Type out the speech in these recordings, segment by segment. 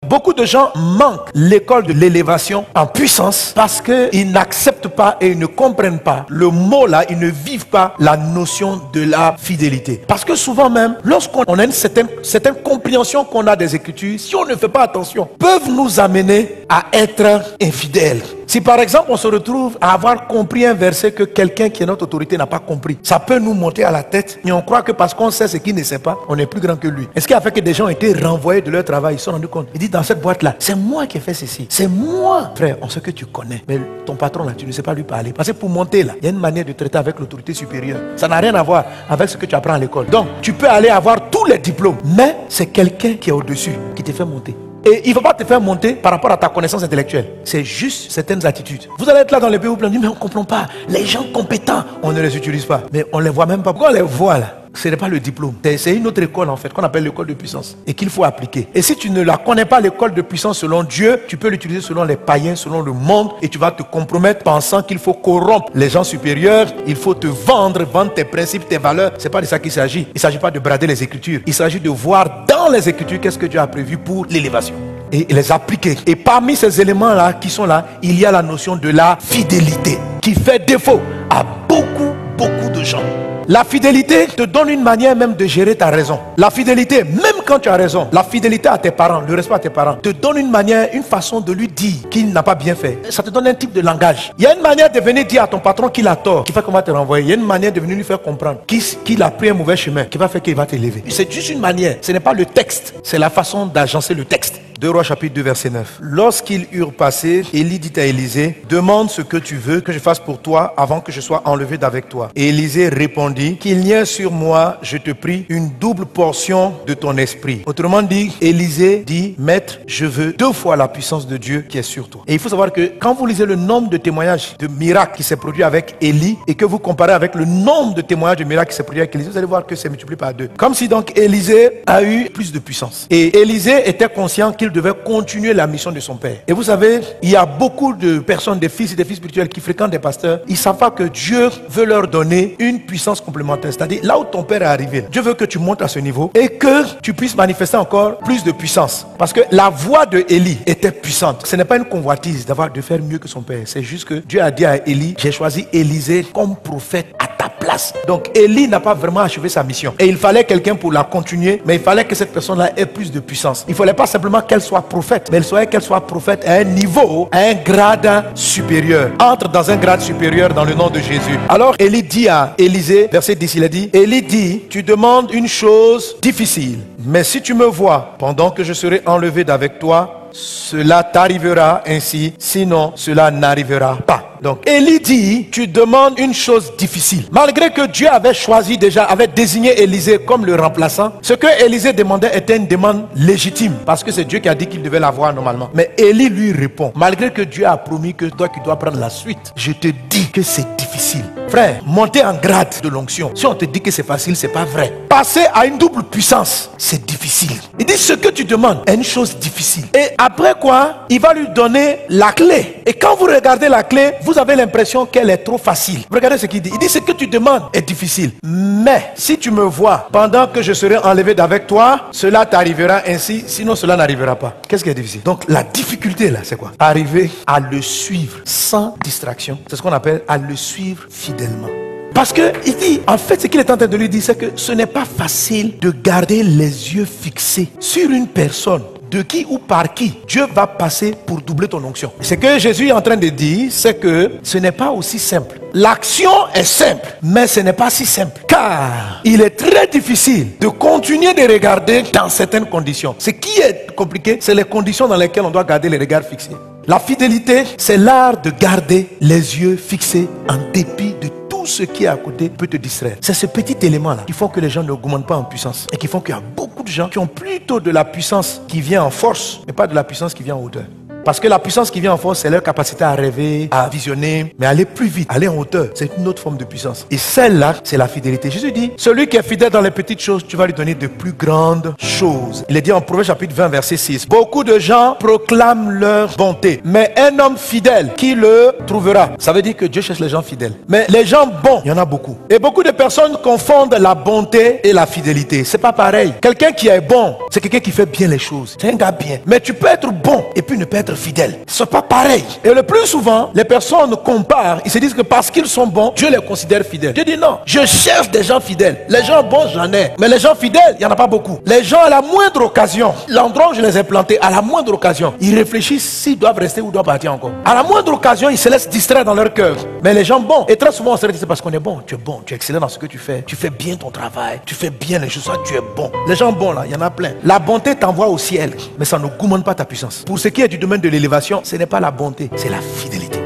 Beaucoup de gens manquent l'école de l'élévation en puissance parce qu'ils n'acceptent pas et ils ne comprennent pas le mot là, ils ne vivent pas la notion de la fidélité. Parce que souvent même, lorsqu'on a une certaine compréhension qu'on a des Écritures, si on ne fait pas attention, peuvent nous amener à être infidèles. Si par exemple on se retrouve à avoir compris un verset que quelqu'un qui est notre autorité n'a pas compris, ça peut nous monter à la tête et on croit que parce qu'on sait ce qu'il ne sait pas, on est plus grand que lui. Est-ce qui a fait que des gens ont été renvoyés de leur travail? Ils se sont rendus compte. Ils disent dans cette boîte-là, c'est moi qui ai fait ceci. C'est moi. Frère, on sait que tu connais. Mais ton patron là, tu ne sais pas lui parler. Parce que pour monter là, il y a une manière de traiter avec l'autorité supérieure. Ça n'a rien à voir avec ce que tu apprends à l'école. Donc, tu peux aller avoir tous les diplômes, mais c'est quelqu'un qui est au-dessus qui te fait monter. Et il ne va pas te faire monter par rapport à ta connaissance intellectuelle. C'est juste certaines attitudes. Vous allez être là dans les pays où vous dites, mais on ne comprend pas. Les gens compétents, on ne les utilise pas. Mais on ne les voit même pas. Pourquoi on les voit là? Ce n'est pas le diplôme. C'est une autre école en fait, qu'on appelle l'école de puissance. Et qu'il faut appliquer. Et si tu ne la connais pas, l'école de puissance selon Dieu, tu peux l'utiliser selon les païens, selon le monde. Et tu vas te compromettre pensant qu'il faut corrompre les gens supérieurs. Il faut te vendre tes principes, tes valeurs. Ce n'est pas de ça qu'il s'agit. Il ne s'agit pas de brader les Écritures. Il s'agit de voir dans les Écritures qu'est-ce que Dieu a prévu pour l'élévation. Et les appliquer. Et parmi ces éléments-là qui sont là, il y a la notion de la fidélité qui fait défaut à beaucoup de gens. La fidélité te donne une manière même de gérer ta raison. La fidélité, même quand tu as raison, la fidélité à tes parents, le respect à tes parents, te donne une manière, une façon de lui dire qu'il n'a pas bien fait. Ça te donne un type de langage. Il y a une manière de venir dire à ton patron qu'il a tort, qui fait qu'on va te renvoyer. Il y a une manière de venir lui faire comprendre qu'il a pris un mauvais chemin, qui va faire qu'il va t'élever. C'est juste une manière. Ce n'est pas le texte, c'est la façon d'agencer le texte. 2 Rois chapitre 2 verset 9. Lorsqu'ils eurent passé, Élie dit à Élisée, demande ce que tu veux que je fasse pour toi avant que je sois enlevé d'avec toi. Et Élisée répondit, qu'il n'y ait sur moi, je te prie, une double portion de ton esprit. Autrement dit, Élisée dit, maître, je veux 2 fois la puissance de Dieu qui est sur toi. Et il faut savoir que quand vous lisez le nombre de témoignages de miracles qui s'est produit avec Élie et que vous comparez avec le nombre de témoignages de miracles qui s'est produit avec Élisée, vous allez voir que c'est multiplié par 2. Comme si donc Élisée a eu plus de puissance. Et Élisée était conscient qu'il devait continuer la mission de son père. Et vous savez, il y a beaucoup de personnes, des fils et des filles spirituels qui fréquentent des pasteurs. Ils ne savent pas que Dieu veut leur donner une puissance complémentaire. C'est-à-dire, là où ton père est arrivé, Dieu veut que tu montes à ce niveau et que tu puisses manifester encore plus de puissance. Parce que la voix de Élie était puissante. Ce n'est pas une convoitise de faire mieux que son père. C'est juste que Dieu a dit à Élie, j'ai choisi Élisée comme prophète à ta place. Donc Élie n'a pas vraiment achevé sa mission. Et il fallait quelqu'un pour la continuer, mais il fallait que cette personne-là ait plus de puissance. Il ne fallait pas simplement qu'elle soit prophète, mais qu'elle soit prophète à un niveau, à un grade supérieur. Entre dans un grade supérieur dans le nom de Jésus. Alors Élie dit à Élisée, verset 10, il a dit, Élie dit, tu demandes une chose difficile, mais si tu me vois pendant que je serai enlevé d'avec toi, cela t'arrivera ainsi, sinon cela n'arrivera pas. Donc Élie dit, tu demandes une chose difficile. Malgré que Dieu avait choisi déjà, avait désigné Élisée comme le remplaçant, ce que Élisée demandait était une demande légitime, parce que c'est Dieu qui a dit qu'il devait l'avoir normalement. Mais Élie lui répond, malgré que Dieu a promis que toi qui dois prendre la suite, je te dis que c'est difficile. Frère, monter en grade de l'onction, si on te dit que c'est facile, c'est pas vrai. Passer à une double puissance, c'est difficile. Il dit, ce que tu demandes est une chose difficile. Et après quoi, il va lui donner la clé. Et quand vous regardez la clé, vous avez l'impression qu'elle est trop facile. Regardez ce qu'il dit. Il dit, ce que tu demandes est difficile. Mais si tu me vois pendant que je serai enlevé d'avec toi, cela t'arrivera ainsi, sinon cela n'arrivera pas. Qu'est-ce qui est difficile? Donc la difficulté là, c'est quoi? Arriver à le suivre sans distraction. C'est ce qu'on appelle à le suivre fidèlement. Parce que il dit, en fait, ce qu'il est en train de lui dire, c'est que ce n'est pas facile de garder les yeux fixés sur une personne de qui ou par qui Dieu va passer pour doubler ton onction. Ce que Jésus est en train de dire, c'est que ce n'est pas aussi simple. L'action est simple, mais ce n'est pas si simple. Car il est très difficile de continuer de regarder dans certaines conditions. Ce qui est compliqué, c'est les conditions dans lesquelles on doit garder les regards fixés. La fidélité, c'est l'art de garder les yeux fixés en dépit de tout ce qui est à côté peut te distraire. C'est ce petit élément-là qui font que les gens n'augmentent pas en puissance et qui font qu'il y a beaucoup de gens qui ont plutôt de la puissance qui vient en force, mais pas de la puissance qui vient en hauteur. Parce que la puissance qui vient en force, c'est leur capacité à rêver, à visionner, mais aller plus vite, aller en hauteur. C'est une autre forme de puissance. Et celle-là, c'est la fidélité. Jésus dit, celui qui est fidèle dans les petites choses, tu vas lui donner de plus grandes choses. Il est dit en Proverbe chapitre 20, verset 6. Beaucoup de gens proclament leur bonté, mais un homme fidèle, qui le trouvera? Ça veut dire que Dieu cherche les gens fidèles. Mais les gens bons, il y en a beaucoup. Et beaucoup de personnes confondent la bonté et la fidélité. C'est pas pareil. Quelqu'un qui est bon, c'est quelqu'un qui fait bien les choses. C'est un gars bien. Mais tu peux être bon et puis ne pas être fidèle. C'est pas pareil. Et le plus souvent, les personnes comparent. Ils se disent que parce qu'ils sont bons, Dieu les considère fidèles. Dieu dit non. Je cherche des gens fidèles. Les gens bons, j'en ai. Mais les gens fidèles, il n'y en a pas beaucoup. Les gens, à la moindre occasion, l'endroit où je les ai plantés, à la moindre occasion, ils réfléchissent s'ils doivent rester ou doivent partir encore. À la moindre occasion, ils se laissent distraire dans leur cœur. Mais les gens bons, et très souvent on se dit c'est parce qu'on est bon, tu es excellent dans ce que tu fais bien ton travail, tu fais bien les choses, tu es bon. Les gens bons là, il y en a plein. La bonté t'envoie au ciel, mais ça ne gourmande pas ta puissance. Pour ce qui est du domaine de l'élévation, ce n'est pas la bonté, c'est la fidélité.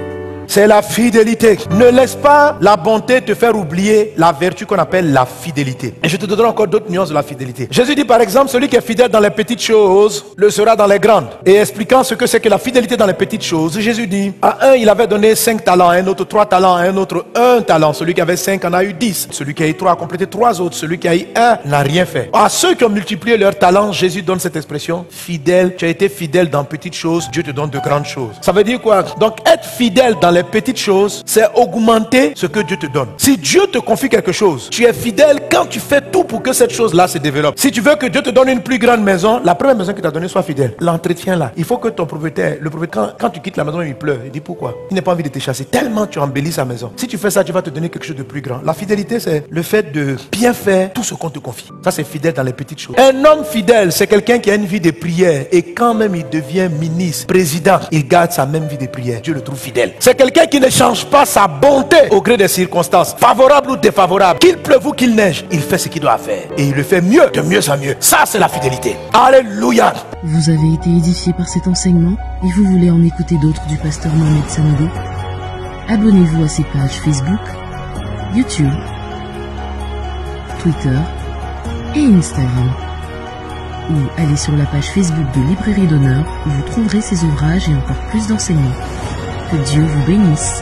C'est la fidélité. Ne laisse pas la bonté te faire oublier la vertu qu'on appelle la fidélité. Et je te donnerai encore d'autres nuances de la fidélité. Jésus dit par exemple, celui qui est fidèle dans les petites choses le sera dans les grandes. Et expliquant ce que c'est que la fidélité dans les petites choses, Jésus dit, à un il avait donné 5 talents, à un autre 3 talents, à un autre 1 talent. Celui qui avait 5 en a eu 10. Celui qui a eu 3 a complété 3 autres. Celui qui a eu 1 n'a rien fait. À ceux qui ont multiplié leurs talents, Jésus donne cette expression, fidèle. Tu as été fidèle dans petites choses, Dieu te donne de grandes choses. Ça veut dire quoi? Donc être fidèle dans les petites choses, c'est augmenter ce que Dieu te donne. Si Dieu te confie quelque chose, tu es fidèle quand tu fais tout pour que cette chose-là se développe. Si tu veux que Dieu te donne une plus grande maison, la première maison qu'il t'a donnée soit fidèle. L'entretien là, il faut que ton propriétaire, le propriétaire, quand tu quittes la maison, il pleure. Il dit pourquoi? Il n'a pas envie de te chasser. Tellement tu embellis sa maison. Si tu fais ça, tu vas te donner quelque chose de plus grand. La fidélité, c'est le fait de bien faire tout ce qu'on te confie. Ça, c'est fidèle dans les petites choses. Un homme fidèle, c'est quelqu'un qui a une vie de prière et quand même il devient ministre, président, il garde sa même vie de prière. Dieu le trouve fidèle. C'est quelqu'un qui ne change pas sa bonté au gré des circonstances, favorables ou défavorables. Qu'il pleuve ou qu'il neige, il fait ce qu'il doit faire. Et il le fait mieux, de mieux en mieux. Ça, c'est la fidélité. Alléluia. Vous avez été édifié par cet enseignement et vous voulez en écouter d'autres du pasteur Mohamed Sanogo? Abonnez-vous à ses pages Facebook, YouTube, Twitter et Instagram. Ou allez sur la page Facebook de Librairie d'Honneur où vous trouverez ses ouvrages et encore plus d'enseignements. Que Dieu vous bénisse.